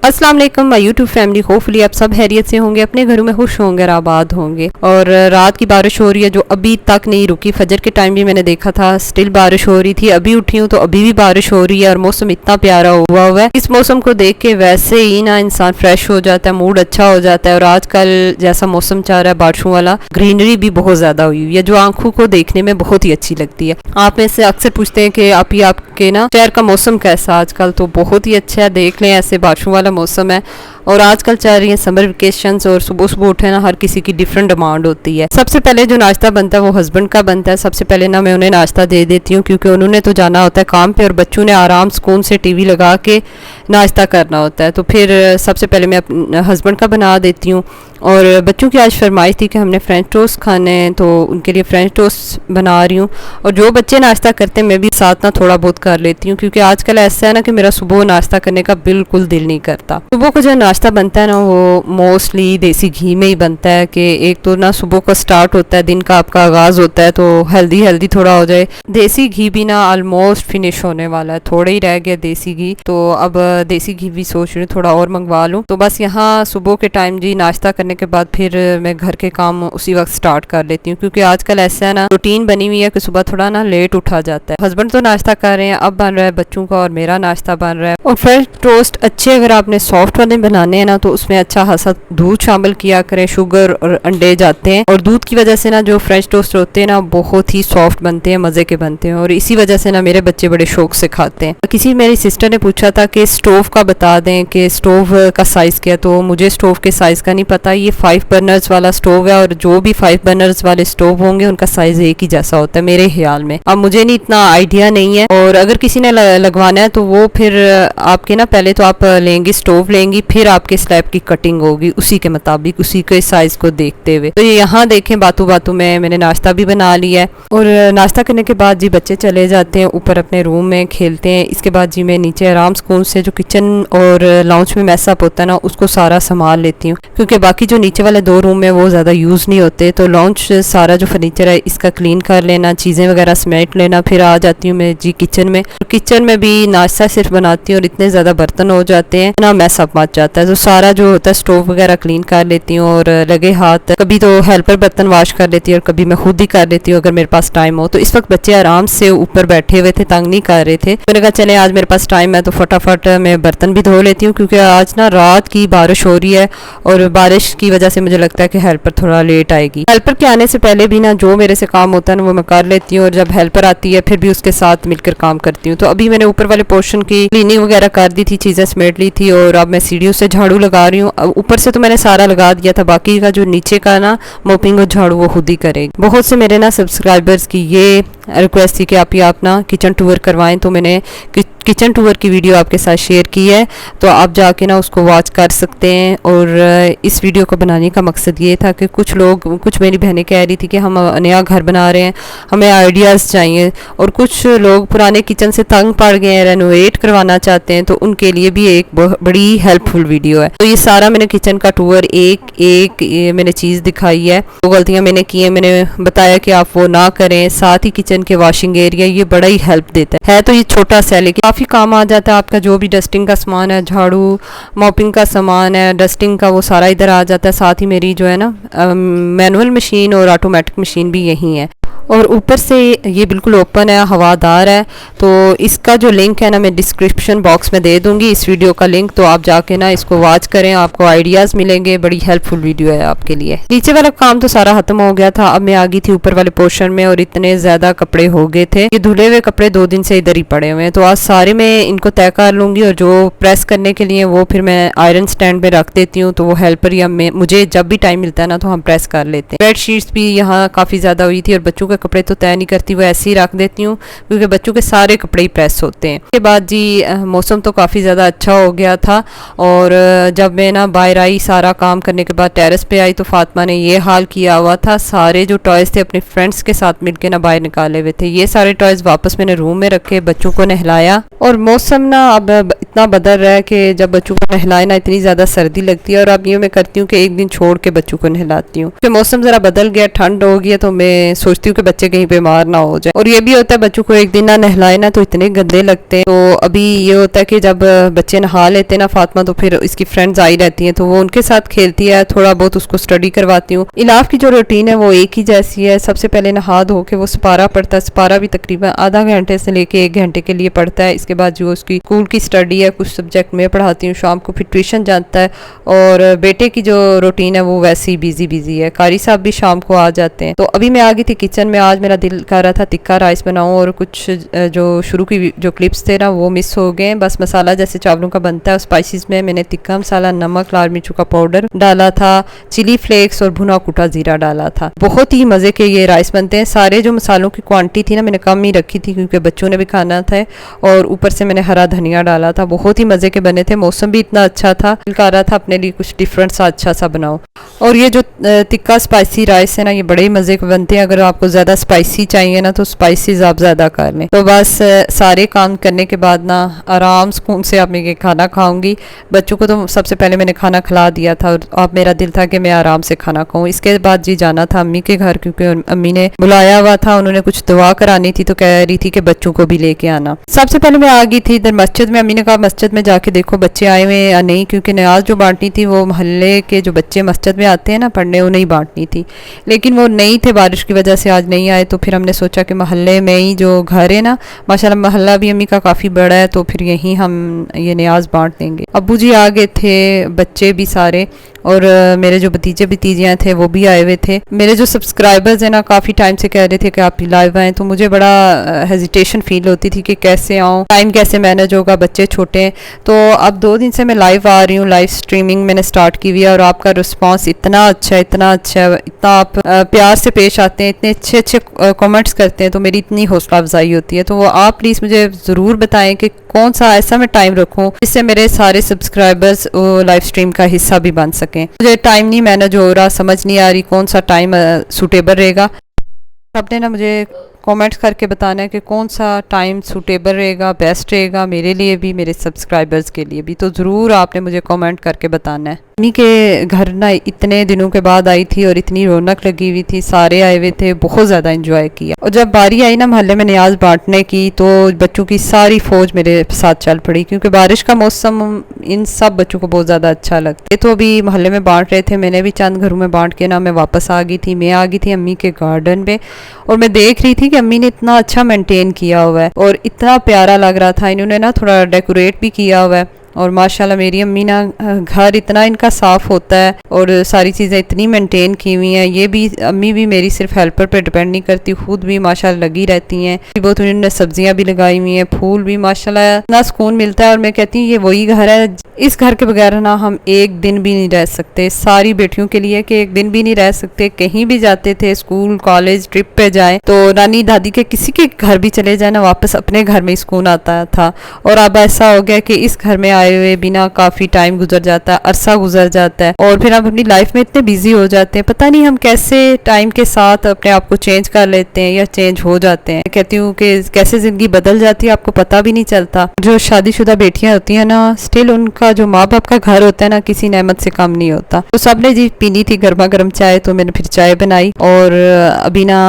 अस्सलाम वालेकुम my YouTube family, hopefully आप सब हैरियत से होंगे, अपने घरों में खुश होंगे और आबाद होंगे। और रात की बारिश हो रही है जो अभी तक नहीं रुकी। फजर के टाइम भी मैंने देखा था, स्टिल बारिश हो रही थी। अभी उठी हूँ तो अभी भी बारिश हो रही है और मौसम इतना प्यारा हुआ है। इस मौसम को देख के वैसे ही ना इंसान फ्रेश हो जाता है, मूड अच्छा हो जाता है। और आजकल जैसा मौसम चाह रहा है बारिशों वाला, ग्रीनरी भी बहुत ज्यादा हुई हुई है जो आंखों को देखने में बहुत ही अच्छी लगती है। आप में से अक्सर पूछते हैं कि आपके ना शहर का मौसम कैसा? आजकल तो बहुत ही अच्छा है, देख लें ऐसे बारिशों वाला मौसम है। और आजकल चल रही है समर वेकेशंस और सुबह सुबह उठे ना हर किसी की डिफरेंट डिमांड होती है। सबसे पहले जो नाश्ता बनता है वो हस्बैंड का बनता है। सबसे पहले ना मैं उन्हें नाश्ता दे देती हूँ क्योंकि उन्होंने तो जाना होता है काम पे और बच्चों ने आराम सुकून से टीवी लगा के नाश्ता करना होता है। तो फिर सबसे पहले मैं अपने हस्बैंड का बना देती हूँ। और बच्चों की आज फरमाइश थी कि हमने फ्रेंच टोस्ट खाने हैं तो उनके लिए फ्रेंच टोस्ट बना रही हूँ। और जो बच्चे नाश्ता करते हैं मैं भी साथ ना थोड़ा बहुत कर लेती हूँ क्योंकि आजकल ऐसा है ना कि मेरा सुबह नाश्ता करने का बिल्कुल दिल नहीं करता। सुबह को जो नाश्ता बनता है ना वो मोस्टली देसी घी में ही बनता है कि एक तो ना सुबह का स्टार्ट होता है, दिन का आपका आगाज़ होता है तो हेल्दी हेल्दी थोड़ा हो जाए। देसी घी भी ना ऑलमोस्ट फिनिश होने वाला है, थोड़ा ही रह गया देसी घी। तो अब देसी घी भी सोच रही हूँ थोड़ा और मंगवा लूँ। तो बस यहाँ सुबह के टाइम जी नाश्ता करने के बाद फिर मैं घर के काम उसी वक्त स्टार्ट कर लेती हूँ क्योंकि आजकल ऐसा है ना रूटीन बनी हुई है कि सुबह थोड़ा ना लेट उठा जाता है। हस्बैंड तो नाश्ता कर रहे हैं, अब बन रहा है बच्चों का और मेरा नाश्ता बन रहा है। और फ्रेंच टोस्ट अच्छे अगर आपने सॉफ्ट वाले बनाने हैं ना तो उसमें अच्छा खासा दूध शामिल किया करें, शुगर और अंडे जाते हैं। और दूध की वजह से ना जो फ्रेंच टोस्ट होते हैं ना बहुत ही सॉफ्ट बनते हैं, मजे के बनते हैं। और इसी वजह से ना मेरे बच्चे बड़े शौक से खाते हैं। किसी मेरी सिस्टर ने पूछा था कि स्टोव का बता दें कि स्टोव का साइज क्या, तो मुझे स्टोव के साइज का नहीं पता। ये 5 बर्नर्स वाला स्टोव है और जो भी 5 बर्नर्स वाले स्टोव होंगे उनका साइज एक ही जैसा होता है मेरे ख्याल में। अब मुझे नहीं इतना आइडिया नहीं है। और अगर किसी ने लगवाना है तो वो फिर आपके ना पहले तो आप लेंगे स्टोव लेंगी, फिर आपके स्लैब की कटिंग होगी उसी के मुताबिक, उसी के साइज को देखते हुए। तो यहाँ देखें बातों बातों में मैंने नाश्ता भी बना लिया है। और नाश्ता करने के बाद जी बच्चे चले जाते हैं ऊपर अपने रूम में खेलते हैं। इसके बाद जी मैं नीचे आराम सुकून से जो किचन और लाउंज में मैसअप होता है ना उसको सारा संभाल लेती हूँ क्योंकि बाकी जो नीचे वाले 2 रूम में वो ज़्यादा यूज़ नहीं होते। तो लाउंज सारा जो फर्नीचर है इसका क्लीन कर लेना, चीज़ें वगैरह समेट लेना। फिर आ जाती हूँ मैं जी किचन में। किचन में भी नाश्ता सिर्फ बनाती हूँ और इतने ज़्यादा बर्तन हो जाते हैं ना मैसअप मच जाता है। तो सारा जो होता है स्टोव वगैरह क्लीन कर लेती हूँ और लगे हाथ कभी तो हेल्पर बर्तन वॉश कर लेती है और कभी मैं खुद ही कर लेती हूँ अगर मेरे पास टाइम हो। तो इस वक्त बच्चे आराम से ऊपर बैठे हुए थे, तंग नहीं कर रहे थे। मैंने कहा चले आज मेरे पास टाइम है तो फटाफट मैं बर्तन भी धो लेती हूँ क्योंकि आज ना रात की बारिश हो रही है और बारिश की वजह से मुझे लगता है कि हेल्पर थोड़ा लेट आएगी। हेल्पर के आने से पहले भी ना जो मेरे से काम होता है ना वो मैं कर लेती हूँ और जब हेल्पर आती है फिर भी उसके साथ मिलकर काम करती हूँ। तो अभी मैंने ऊपर वाले पोर्शन की क्लीनिंग वगैरह कर दी थी, चीज़ें समेट ली थी और अब मैं सीढ़ियों से झाड़ू लगा रही हूँ। ऊपर से तो मैंने सारा लगा दिया था, बाकी का जो नीचे का ना मोपिंग और झाड़ू वो खुद ही करेगी। बहुत से मेरे ना सब्सक्राइबर्स की ये रिक्वेस्ट थी कि आप ना किचन टूर करवाएं, तो मैंने किचन टूर की वीडियो आपके साथ शेयर की है तो आप जाके ना उसको वॉच कर सकते हैं। और इस वीडियो को बनाने का मकसद ये था कि कुछ मेरी बहनें कह रही थी कि हम नया घर बना रहे हैं, हमें आइडियाज़ चाहिए। और कुछ लोग पुराने किचन से तंग पड़ गए हैं, रेनोवेट करवाना चाहते हैं, तो उनके लिए भी एक बड़ी हेल्पफुल वीडियो है। तो ये सारा मैंने किचन का टूर एक मैंने चीज़ दिखाई है। वो गलतियाँ मैंने की हैं, मैंने बताया कि आप वो ना करें। साथ ही किचन के वॉशिंग एरिया ये बड़ा ही हेल्प देता है तो ये छोटा सा है लेकिन काफ़ी काम आ जाता है आपका। जो भी डस्टिंग का सामान है, झाड़ू मॉपिंग का सामान है, डस्टिंग का, वो सारा इधर आ जाता है। साथ ही मेरी जो है ना मैनुअल मशीन और ऑटोमेटिक मशीन भी यही है। और ऊपर से ये बिल्कुल ओपन है, हवादार है। तो इसका जो लिंक है ना मैं डिस्क्रिप्शन बॉक्स में दे दूंगी इस वीडियो का लिंक, तो आप जाके ना इसको वॉच करें, आपको आइडियाज़ मिलेंगे। बड़ी हेल्पफुल वीडियो है आपके लिए। नीचे वाला काम तो सारा खत्म हो गया था, अब मैं आ गई थी ऊपर वाले पोर्शन में और इतने ज़्यादा कपड़े हो गए थे। ये धुले हुए कपड़े 2 दिन से इधर ही पड़े हुए हैं तो आज सारे मैं इनको तय कर लूँगी और जो प्रेस करने के लिए वो फिर मैं आयरन स्टैंड में रख देती हूँ। तो वो हेल्पर या मुझे जब भी टाइम मिलता है ना तो हम प्रेस कर लेते हैं। बेड शीट्स भी यहाँ काफ़ी ज़्यादा हुई थी और बच्चों के कपड़े तो तय नहीं करती, वो ऐसे ही रख देती हूँ क्योंकि बच्चों के सारे कपड़े ही प्रेस होते हैं। उसके बाद जी मौसम तो काफ़ी ज़्यादा अच्छा हो गया था और जब मैं ना बाहर आई सारा काम करने के बाद टेरेस पे आई तो फातिमा ने ये हाल किया हुआ था। सारे जो टॉयज़ थे अपने फ्रेंड्स के साथ मिलके ना बाहर निकाले हुए थे। ये सारे टॉयज़ वापस मैंने रूम में रखे, बच्चों को नहलाया। और मौसम ना अब इतना बदल रहा है कि जब बच्चों को नहलाए ना इतनी ज़्यादा सर्दी लगती है और अब ये मैं करती हूँ कि एक दिन छोड़ के बच्चों को नहलाती हूँ। फिर मौसम ज़रा बदल गया, ठंड हो गया तो मैं सोचती हूँ कि कि बच्चे कहीं बीमार ना हो जाए। और ये भी होता है बच्चों को एक दिन ना नहलाए ना तो इतने गंदे लगते हैं। तो अभी ये होता है कि जब बच्चे नहा लेते हैं ना फातिमा, तो फिर इसकी फ्रेंड्स आई रहती हैं तो वो उनके साथ खेलती है, थोड़ा बहुत उसको स्टडी करवाती हूँ। इलाफ की जो रूटीन है वो एक ही जैसी है। सबसे पहले नहा धो के वो सपारा पढ़ता है, सपारा भी तकरीबन आधा घंटे से लेके 1 घंटे के लिए पढ़ता है। इसके बाद जो उसकी स्कूल की स्टडी है, कुछ सब्जेक्ट मैं पढ़ाती हूँ, शाम को फिर ट्यूशन जाता है। और बेटे की जो रूटीन है वो वैसे ही बिजी है। कारी साहब भी शाम को आ जाते हैं। तो अभी मैं आ गई थी किचन में, आज मेरा दिल कर रहा था तिक्का राइस बनाऊं और कुछ जो शुरू की जो क्लिप्स थे ना वो मिस हो गए। बस मसाला जैसे चावलों का बनता है, स्पाइसेस में मैंने तिक्का मसाला, नमक, लाल मिर्चों का पाउडर डाला था, चिली फ्लेक्स और भुना कुटा जीरा डाला था। बहुत ही मज़े के ये राइस बनते हैं। सारे जो मसालों की क्वांटिटी थी ना मैंने कम ही रखी थी क्योंकि बच्चों ने भी खाना था, और ऊपर से मैंने हरा धनिया डाला था। बहुत ही मज़े के बने थे। मौसम भी इतना अच्छा था, दिल कर रहा था अपने लिए कुछ डिफरेंट सा अच्छा सा बनाओ। और ये जो तिक्का स्पाइसी राइस है ना ये बड़े मज़े के बनते हैं। अगर आपको ज़्यादा स्पाइसी चाहिए ना तो स्पाइसीज आप ज़्यादा कर लें। तो बस सारे काम करने के बाद ना आराम सुकून से अब मैं ये खाना खाऊंगी। बच्चों को तो सबसे पहले मैंने खाना खिला दिया था और अब मेरा दिल था कि मैं आराम से खाना खाऊं। इसके बाद जी जाना था अम्मी के घर क्योंकि अम्मी ने बुलाया हुआ था, उन्होंने कुछ दुआ करानी थी तो कह रही थी कि बच्चों को भी लेके आना। सबसे पहले मैं आ गई थी इधर मस्जिद में। अम्मी ने कहा मस्जिद में जाके देखो बच्चे आए हुए या नहीं, क्योंकि नमाज जो बांटनी थी वो मोहल्ले के जो बच्चे मस्जिद में आते हैं ना पढ़ने उन्हें ही बांटनी थी, लेकिन वो नहीं थे, बारिश की वजह से आज नहीं आए। तो फिर हमने सोचा कि मोहल्ले में ही जो घर है ना, माशाल्लाह मोहल्ला भी अम्मी का काफ़ी बड़ा है, तो फिर यहीं हम ये न्याज बांट देंगे। अब्बू जी आ गए थे, बच्चे भी सारे, और मेरे जो भतीजे भतीजियाँ थे वो भी आए हुए थे। मेरे जो सब्सक्राइबर्स हैं ना काफ़ी टाइम से कह रहे थे कि आप लाइव आएँ, तो मुझे बड़ा हेजिटेशन फील होती थी कि कैसे आऊँ, टाइम कैसे मैनेज होगा, बच्चे छोटे हैं। तो अब 2 दिन से मैं लाइव आ रही हूँ, लाइव स्ट्रीमिंग मैंने स्टार्ट की हुई है, और आपका रिस्पांस इतना अच्छा है, इतना अच्छा है, इतना आप प्यार से पेश आते हैं, इतने अच्छे अच्छे कमेंट्स करते हैं, तो मेरी इतनी हौसला अफजाई होती है। तो वो आप प्लीज़ मुझे ज़रूर बताएं कि कौन सा ऐसा मैं टाइम रखूं जिससे मेरे सारे सब्सक्राइबर्स लाइव स्ट्रीम का हिस्सा भी बन सकें। मुझे टाइम नहीं मैनेज हो रहा, समझ नहीं आ रही कौन सा टाइम सूटेबल रहेगा। आपने ना मुझे कमेंट्स करके बताना है कि कौन सा टाइम सूटेबल रहेगा, बेस्ट रहेगा मेरे लिए भी, मेरे सब्सक्राइबर्स के लिए भी। तो ज़रूर आपने मुझे कमेंट करके बताना है। मम्मी के घर ना इतने दिनों के बाद आई थी और इतनी रौनक लगी हुई थी, सारे आए हुए थे, बहुत ज़्यादा एंजॉय किया। और जब बारी आई ना मोहल्ले में न्याज बांटने की तो बच्चों की सारी फौज मेरे साथ चल पड़ी, क्योंकि बारिश का मौसम इन सब बच्चों को बहुत ज़्यादा अच्छा लगता है। तो अभी मोहल्ले में बांट रहे थे, मैंने भी चंद घरों में बांट के ना मैं वापस आ गई थी। मैं आ गई थी अम्मी के गार्डन में, और मैं देख रही थी कि अम्मी ने इतना अच्छा मेंटेन किया हुआ है और इतना प्यारा लग रहा था। इन्होंने ना थोड़ा डेकोरेट भी किया हुआ है, और माशाल्लाह मेरी अम्मी ना घर इतना इनका साफ़ होता है और सारी चीज़ें इतनी मेंटेन की हुई हैं। ये भी अम्मी भी मेरी सिर्फ हेल्पर पे डिपेंड नहीं करती, खुद भी माशाल्लाह लगी रहती हैं। बहुत उन्होंने सब्जियां भी लगाई हुई हैं, फूल भी, माशाल्लाह इतना सुकून मिलता है। और मैं कहती हूँ ये वही घर है, इस घर के बगैर ना हम एक दिन भी नहीं रह सकते। सारी बेटियों के लिए कि एक दिन भी नहीं रह सकते। कहीं भी जाते थे, स्कूल कॉलेज ट्रिप पे जाए तो नानी दादी के किसी के घर भी चले जाए ना, वापस अपने घर में सुकून आता था। और अब ऐसा हो गया कि इस घर में आए हुए बिना काफ़ी टाइम गुजर जाता है, अरसा गुजर जाता है, और फिर हम अपनी लाइफ में इतने बिजी हो जाते हैं, पता नहीं हम कैसे टाइम के साथ अपने आप को चेंज कर लेते हैं या चेंज हो जाते हैं। कहती हूँ कि कैसे ज़िंदगी बदल जाती है, आपको पता भी नहीं चलता। जो शादीशुदा बेटियां होती हैं ना, स्टिल उनका जो माँ बाप का घर होता है ना, किसी नेमत से कम नहीं होता। तो सबने जी पीनी थी गर्मा गर्म चाय, तो मैंने फिर चाय बनाई। और अभी ना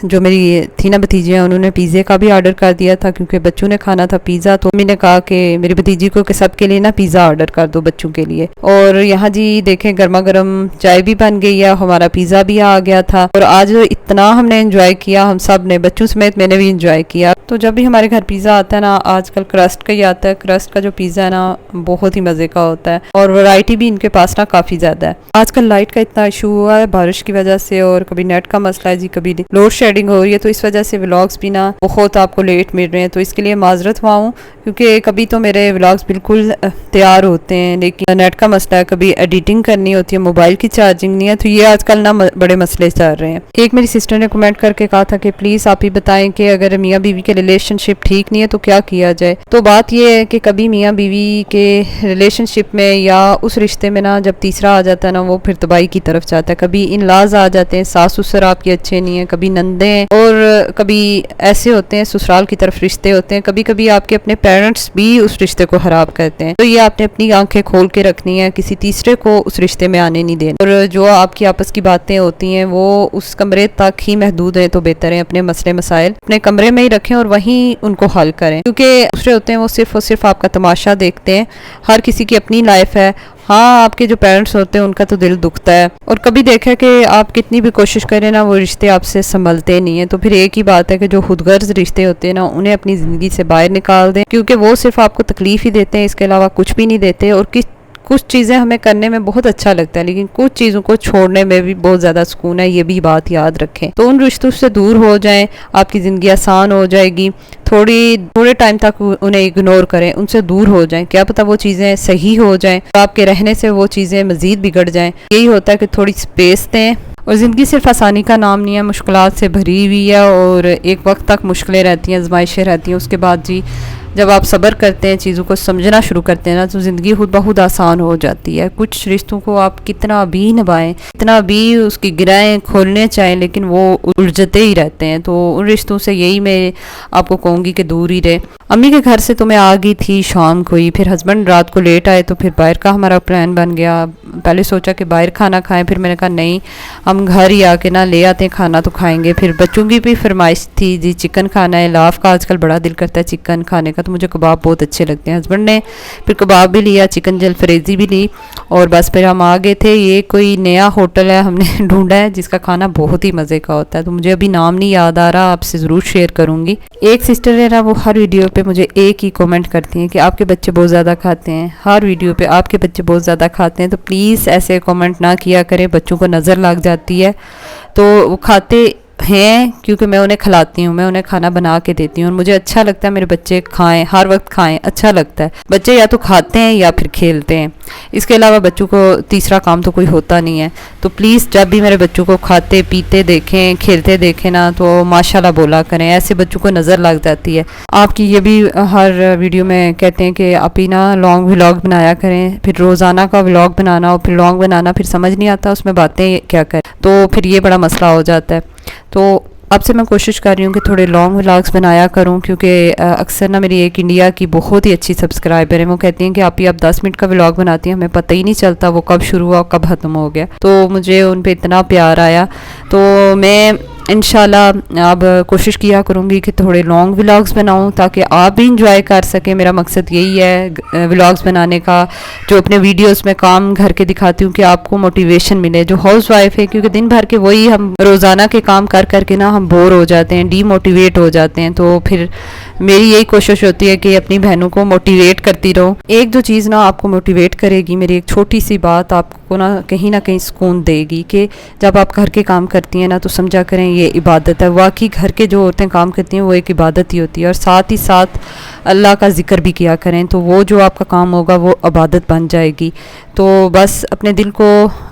जो मेरी थी ना भतीजियाँ, उन्होंने पिज़्ज़े का भी ऑर्डर कर दिया था क्योंकि बच्चों ने खाना था पिज़्ज़ा। तो मैंने कहा कि मेरी भतीजी को कि सबके लिए ना पिज़्ज़ा ऑर्डर कर दो बच्चों के लिए। और यहाँ जी देखें गर्मा गर्म चाय भी बन गई है, हमारा पिज़्ज़ा भी आ गया था। और आज इतना हमने एंजॉय किया, हम सब ने, बच्चों समेत मैंने भी एंजॉय किया। तो जब भी हमारे घर पिज़्ज़ा आता है ना, आजकल क्रस्ट का ही आता है। क्रस्ट का जो पिज़्ज़ा है ना बहुत ही मज़े का होता है, और वैरायटी भी इनके पास ना काफ़ी ज़्यादा है। आजकल लाइट का इतना इशू हुआ है बारिश की वजह से, और कभी नेट का मसला है जी, कभी लोड शेडिंग हो रही है, तो इस वजह से व्लॉग्स भी ना बहुत आपको लेट मिल रहे हैं। तो इसके लिए माजरत हुआ हूँ, क्योंकि कभी तो मेरे व्लॉग्स बिल्कुल तैयार होते हैं, लेकिन नेट का मसला है, कभी एडिटिंग करनी होती है, मोबाइल की चार्जिंग नहीं है, तो ये आजकल ना बड़े मसले चल रहे हैं। एक मेरी सिस्टर ने कमेंट करके कहा था कि प्लीज़ आप ही बताएं कि अगर मियाँ बीवी के रिलेशनशिप ठीक नहीं है तो क्या किया जाए। तो बात यह है कि कभी मियाँ बीवी के रिलेशनशिप में या उस रिश्ते में ना जब तीसरा आ जाता है ना, वो फिर तबाही की तरफ जाता है। कभी इन लाज आ जाते हैं, सास ससुर आपके अच्छे नहीं है, कभी नंदे दें। और कभी ऐसे होते हैं ससुराल की तरफ रिश्ते होते हैं, कभी कभी आपके अपने पेरेंट्स भी उस रिश्ते को खराब करते हैं। तो ये आपने अपनी आंखें खोल के रखनी है, किसी तीसरे को उस रिश्ते में आने नहीं देना। और जो आपकी आपस की बातें होती हैं वो उस कमरे तक ही महदूद है तो बेहतर है। अपने मसले मसाइल अपने कमरे में ही रखें और वहीं उनको हल करें, क्योंकि दूसरे होते हैं वो सिर्फ और सिर्फ आपका तमाशा देखते हैं। हर किसी की अपनी लाइफ है। हाँ, आपके जो पेरेंट्स होते हैं उनका तो दिल दुखता है, और कभी देखा कि आप कितनी भी कोशिश करें ना वो रिश्ते आपसे संभलते नहीं है। तो फिर एक ही बात है कि जो खुदगर्ज रिश्ते होते हैं ना उन्हें अपनी ज़िंदगी से बाहर निकाल दें, क्योंकि वो सिर्फ आपको तकलीफ ही देते हैं, इसके अलावा कुछ भी नहीं देते। और कुछ चीज़ें हमें करने में बहुत अच्छा लगता है, लेकिन कुछ चीज़ों को छोड़ने में भी बहुत ज़्यादा सुकून है, ये भी बात याद रखें। तो उन रिश्तों से दूर हो जाएं, आपकी ज़िंदगी आसान हो जाएगी। थोड़े टाइम तक उन्हें इग्नोर करें, उनसे दूर हो जाएं, क्या पता वो चीज़ें सही हो जाएं, तो आपके रहने से वो चीज़ें मज़ीद बिगड़ जाएं। यही होता है कि थोड़ी स्पेस दें। और ज़िंदगी सिर्फ आसानी का नाम नहीं है, मुश्किलात से भरी हुई है, और एक वक्त तक मुश्किलें रहती हैं, आजमाइशें रहती हैं। उसके बाद जी जब आप सब्र करते हैं, चीज़ों को समझना शुरू करते हैं ना, तो ज़िंदगी खुद बहुत आसान हो जाती है। कुछ रिश्तों को आप कितना भी निभाएं, कितना भी उसकी गिराएं खोलने चाहें, लेकिन वो उलझते ही रहते हैं। तो उन रिश्तों से यही मैं आपको कहूँगी कि दूर ही रहे। अम्मी के घर से तो मैं आ गई थी शाम को ही, फिर हस्बैंड रात को लेट आए, तो फिर बाहर का हमारा प्लान बन गया। पहले सोचा कि बाहर खाना खाएं, फिर मैंने कहा नहीं, हम घर ही आके ना ले आते हैं खाना तो खाएंगे। फिर बच्चों की भी फरमाइश थी जी चिकन खाना है, लाफ का आजकल बड़ा दिल करता है चिकन खाने का, तो मुझे कबाब बहुत अच्छे लगते हैं। हस्बैंड ने फिर कबाब भी लिया, चिकन जलफ्रेजी भी ली, और बस फिर हम आ गए थे। ये कोई नया होटल है हमने ढूंढा है जिसका खाना बहुत ही मज़े का होता है, तो मुझे अभी नाम नहीं याद आ रहा, आपसे ज़रूर शेयर करूँगी। एक सिस्टर है ना, वो हर वीडियो पे मुझे एक ही कमेंट करती हैं कि आपके बच्चे बहुत ज़्यादा खाते हैं, हर वीडियो पे आपके बच्चे बहुत ज़्यादा खाते हैं। तो प्लीज़ ऐसे कमेंट ना किया करें, बच्चों को नज़र लग जाती है। तो वो खाते हैं क्योंकि मैं उन्हें खिलाती हूँ, मैं उन्हें खाना बना के देती हूँ, और मुझे अच्छा लगता है मेरे बच्चे खाएं, हर वक्त खाएं, अच्छा लगता है। बच्चे या तो खाते हैं या फिर खेलते हैं, इसके अलावा बच्चों को तीसरा काम तो कोई होता नहीं है। तो प्लीज़ जब भी मेरे बच्चों को खाते पीते देखें, खेलते देखें ना, तो माशाल्लाह बोला करें, ऐसे बच्चों को नज़र लग जाती है। आपकी ये भी हर वीडियो में कहते हैं कि आप ही ना लॉन्ग व्लॉग बनाया करें, फिर रोज़ाना का व्लॉग बनाना और फिर लॉन्ग बनाना, फिर समझ नहीं आता उसमें बातें क्या करें, तो फिर ये बड़ा मसला हो जाता है। तो अब से मैं कोशिश कर रही हूँ कि थोड़े लॉन्ग व्लॉग्स बनाया करूँ, क्योंकि अक्सर ना मेरी एक इंडिया की बहुत ही अच्छी सब्सक्राइबर है, वो कहती हैं कि आप 10 मिनट का व्लॉग बनाती हैं, हमें पता ही नहीं चलता वो कब शुरू हुआ कब ख़त्म हो गया। तो मुझे उन पे इतना प्यार आया, तो मैं इंशाल्लाह अब कोशिश किया करूँगी कि थोड़े लॉन्ग व्लॉग्स बनाऊँ ताकि आप भी इंजॉय कर सकें। मेरा मकसद यही है व्लॉग्स बनाने का, जो अपने वीडियोस में काम घर के दिखाती हूँ कि आपको मोटिवेशन मिले। जो हाउस वाइफ है, क्योंकि दिन भर के वही हम रोज़ाना के काम कर करके ना हम बोर हो जाते हैं, डीमोटिवेट हो जाते हैं। तो फिर मेरी यही कोशिश होती है कि अपनी बहनों को मोटिवेट करती रहूँ। एक जो चीज़ ना आपको मोटिवेट करेगी, मेरी एक छोटी सी बात आपको ना कहीं सुकून देगी कि जब आप घर के काम करती हैं ना, तो समझा करें ये इबादत है। वाकई घर के जो औरतें काम करती हैं वो एक इबादत ही होती है, और साथ ही साथ अल्लाह का जिक्र भी किया करें, तो वो जो आपका काम होगा वो इबादत बन जाएगी। तो बस अपने दिल को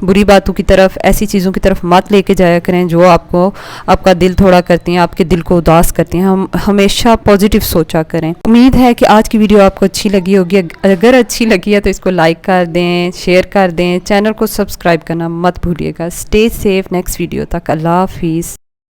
बुरी बातों की तरफ, ऐसी चीज़ों की तरफ मत लेके जाया करें जो आपका दिल थोड़ा करती हैं, आपके दिल को उदास करती हैं। हम हमेशा पॉजिटिव सोचा करें। उम्मीद है कि आज की वीडियो आपको अच्छी लगी होगी। अगर अच्छी लगी है तो इसको लाइक कर दें, शेयर कर दें, चैनल को सब्सक्राइब करना मत भूलिएगा। स्टे सेफ, नेक्स्ट वीडियो तक, अल्लाह हाफिज़।